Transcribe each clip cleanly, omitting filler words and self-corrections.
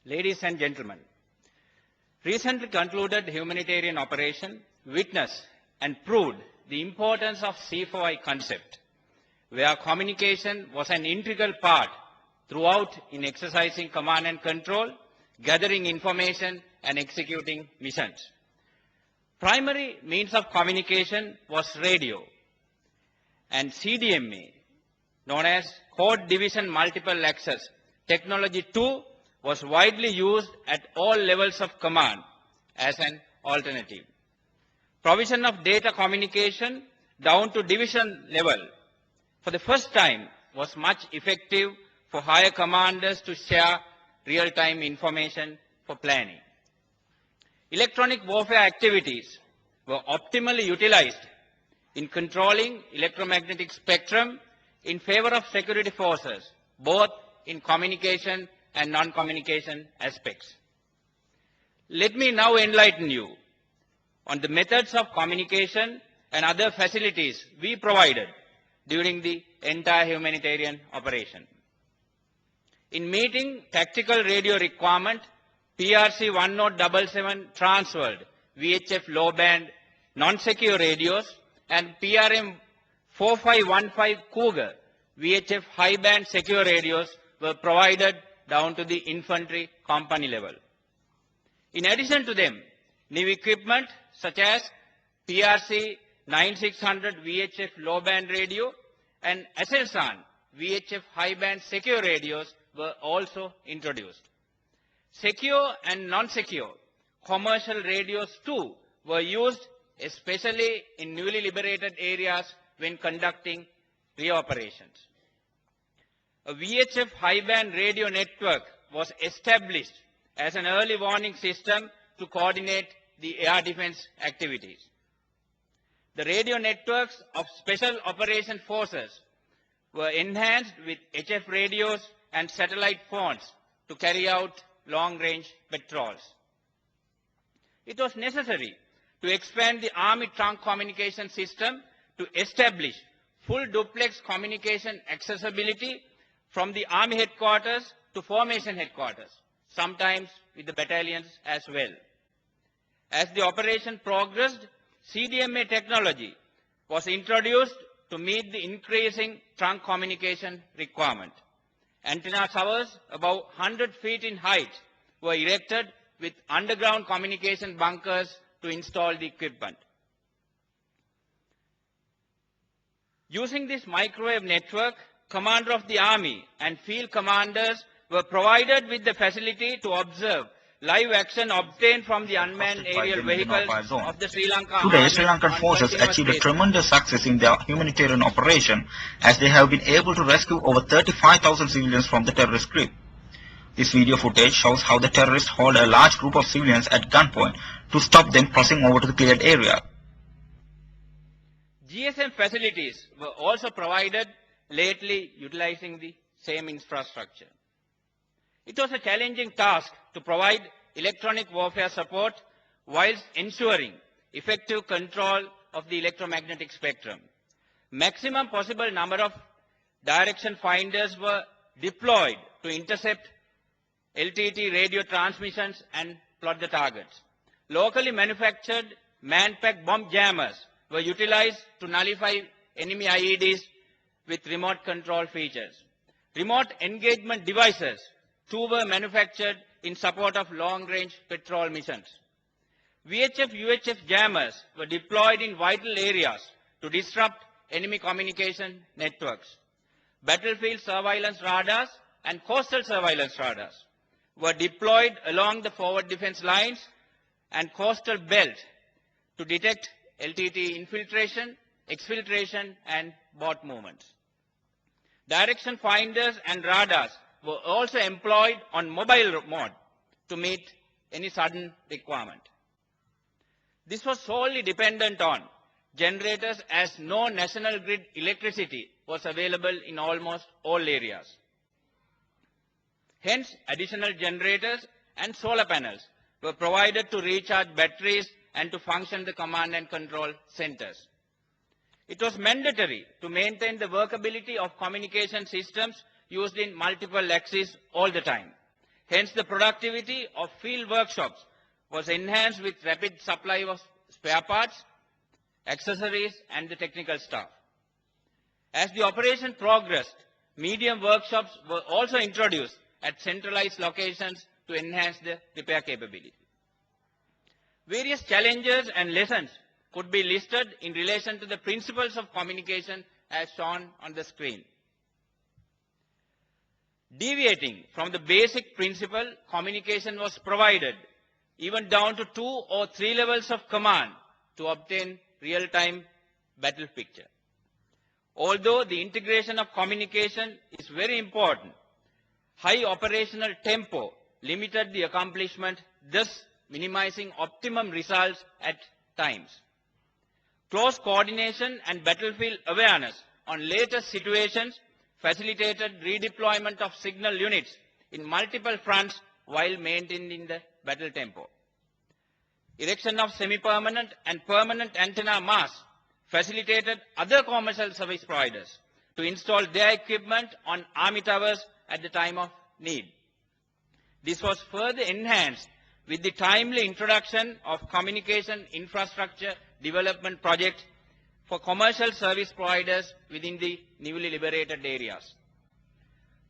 Ladies and gentlemen, recently concluded humanitarian operation witnessed and proved the importance of C4I concept, where communication was an integral part throughout in exercising command and control, gathering information and executing missions. Primary means of communication was radio, and CDMA, known as Code Division Multiple Access Technology 2, was widely used at all levels of command as an alternative. Provision of data communication down to division level for the first time was much effective for higher commanders to share real-time information for planning. Electronic warfare activities were optimally utilized in controlling electromagnetic spectrum in favor of security forces, both in communication and non-communication aspects. Let me now enlighten you on the methods of communication and other facilities we provided during the entire humanitarian operation. In meeting tactical radio requirement, PRC 1077 transferred VHF low band non-secure radios and PRM 4515 Cougar VHF high band secure radios were provided down to the infantry company level. In addition to them, new equipment such as PRC 9600 VHF low band radio and Aselsan VHF high band secure radios were also introduced. Secure and non-secure commercial radios too were used, especially in newly liberated areas when conducting reoperations. A VHF high band radio network was established as an early warning system to coordinate the air defense activities. The radio networks of Special Operation Forces were enhanced with HF radios and satellite phones to carry out long-range patrols. It was necessary to expand the Army trunk communication system to establish full duplex communication accessibility from the Army headquarters to formation headquarters, sometimes with the battalions as well. As the operation progressed, CDMA technology was introduced to meet the increasing trunk communication requirement. Antenna towers above 100 feet in height were erected with underground communication bunkers to install the equipment. Using this microwave network, commander of the Army and field commanders were provided with the facility to observe live action obtained from the unmanned aerial vehicles of the Sri Lanka Today, Army Sri Lankan forces continuous achieved a basis. tremendous success in their humanitarian operation as they have been able to rescue over 35,000 civilians from the terrorist grip. This video footage shows how the terrorists hold a large group of civilians at gunpoint to stop them crossing over to the cleared area. GSM facilities were also provided, lately utilizing the same infrastructure. It was a challenging task to provide electronic warfare support whilst ensuring effective control of the electromagnetic spectrum. Maximum possible number of direction finders were deployed to intercept LTT radio transmissions and plot the targets. Locally manufactured man-packed bomb jammers were utilized to nullify enemy IEDs with remote control features. Remote engagement devices too were manufactured in support of long-range patrol missions. VHF UHF jammers were deployed in vital areas to disrupt enemy communication networks. Battlefield surveillance radars and coastal surveillance radars were deployed along the forward defense lines and coastal belt to detect LTT infiltration, exfiltration, and boat movements. Direction finders and radars were also employed on mobile mode to meet any sudden requirement. This was solely dependent on generators as no national grid electricity was available in almost all areas. Hence, additional generators and solar panels were provided to recharge batteries and to function the command and control centers. It was mandatory to maintain the workability of communication systems used in multiple axes all the time. Hence, the productivity of field workshops was enhanced with rapid supply of spare parts, accessories, and the technical staff. As the operation progressed, medium workshops were also introduced at centralized locations to enhance the repair capability. Various challenges and lessons could be listed in relation to the principles of communication as shown on the screen. Deviating from the basic principle, communication was provided even down to 2 or 3 levels of command to obtain real-time battle picture. Although the integration of communication is very important, high operational tempo limited the accomplishment, thus minimizing optimum results at times. Close coordination and battlefield awareness on latest situations facilitated redeployment of signal units in multiple fronts while maintaining the battle tempo. Erection of semi-permanent and permanent antenna masts facilitated other commercial service providers to install their equipment on army towers at the time of need. This was further enhanced with the timely introduction of communication infrastructure development project for commercial service providers within the newly liberated areas.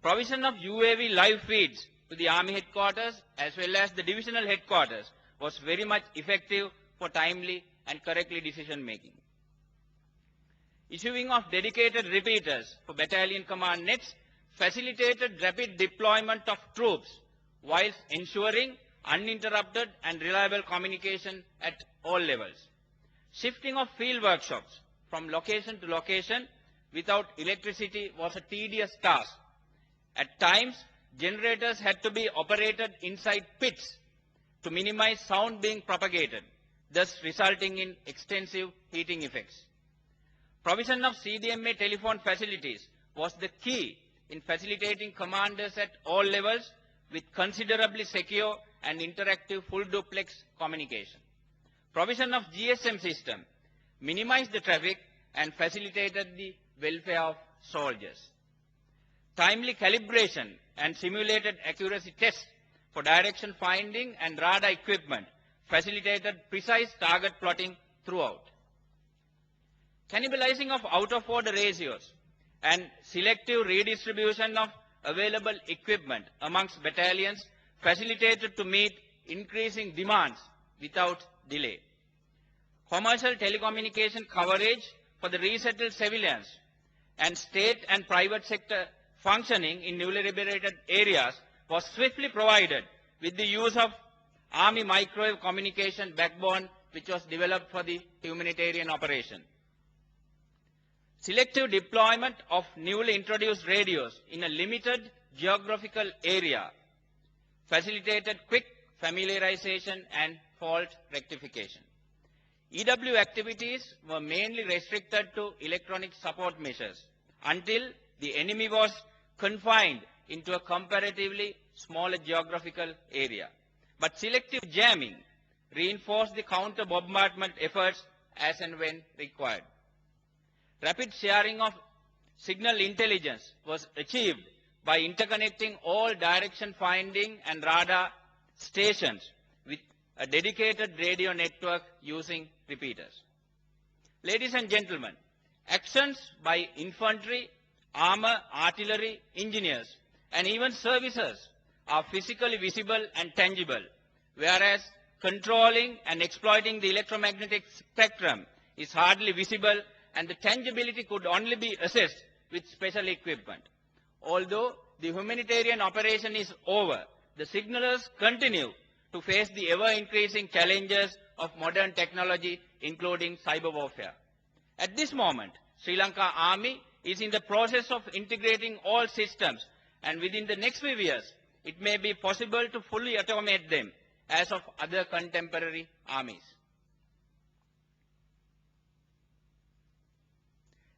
Provision of UAV live feeds to the Army headquarters as well as the divisional headquarters was very much effective for timely and correctly decision making. Issuing of dedicated repeaters for battalion command nets facilitated rapid deployment of troops whilst ensuring uninterrupted and reliable communication at all levels. Shifting of field workshops from location to location without electricity was a tedious task. At times, generators had to be operated inside pits to minimize sound being propagated, thus resulting in extensive heating effects. Provision of CDMA telephone facilities was the key in facilitating commanders at all levels with considerably secure and interactive full duplex communication. Provision of GSM system minimized the traffic and facilitated the welfare of soldiers. Timely calibration and simulated accuracy tests for direction finding and radar equipment facilitated precise target plotting throughout. Cannibalizing of out-of-order ratios and selective redistribution of available equipment amongst battalions facilitated to meet increasing demands without delay. Commercial telecommunication coverage for the resettled civilians and state and private sector functioning in newly liberated areas was swiftly provided with the use of Army microwave communication backbone which was developed for the humanitarian operation. Selective deployment of newly introduced radios in a limited geographical area facilitated quick familiarization and fault rectification. EW activities were mainly restricted to electronic support measures until the enemy was confined into a comparatively smaller geographical area. But selective jamming reinforced the counter-bombardment efforts as and when required. Rapid sharing of signal intelligence was achieved by interconnecting all direction finding and radar stations with a dedicated radio network using repeaters. Ladies and gentlemen, actions by infantry, armor, artillery, engineers, and even services are physically visible and tangible, whereas controlling and exploiting the electromagnetic spectrum is hardly visible and the tangibility could only be assessed with special equipment. Although the humanitarian operation is over, the signalers continue to face the ever-increasing challenges of modern technology, including cyber warfare. At this moment, Sri Lanka Army is in the process of integrating all systems, and within the next few years, it may be possible to fully automate them as of other contemporary armies.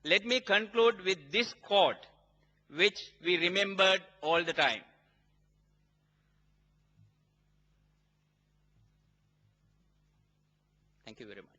Let me conclude with this quote, which we remembered all the time. Thank you very much.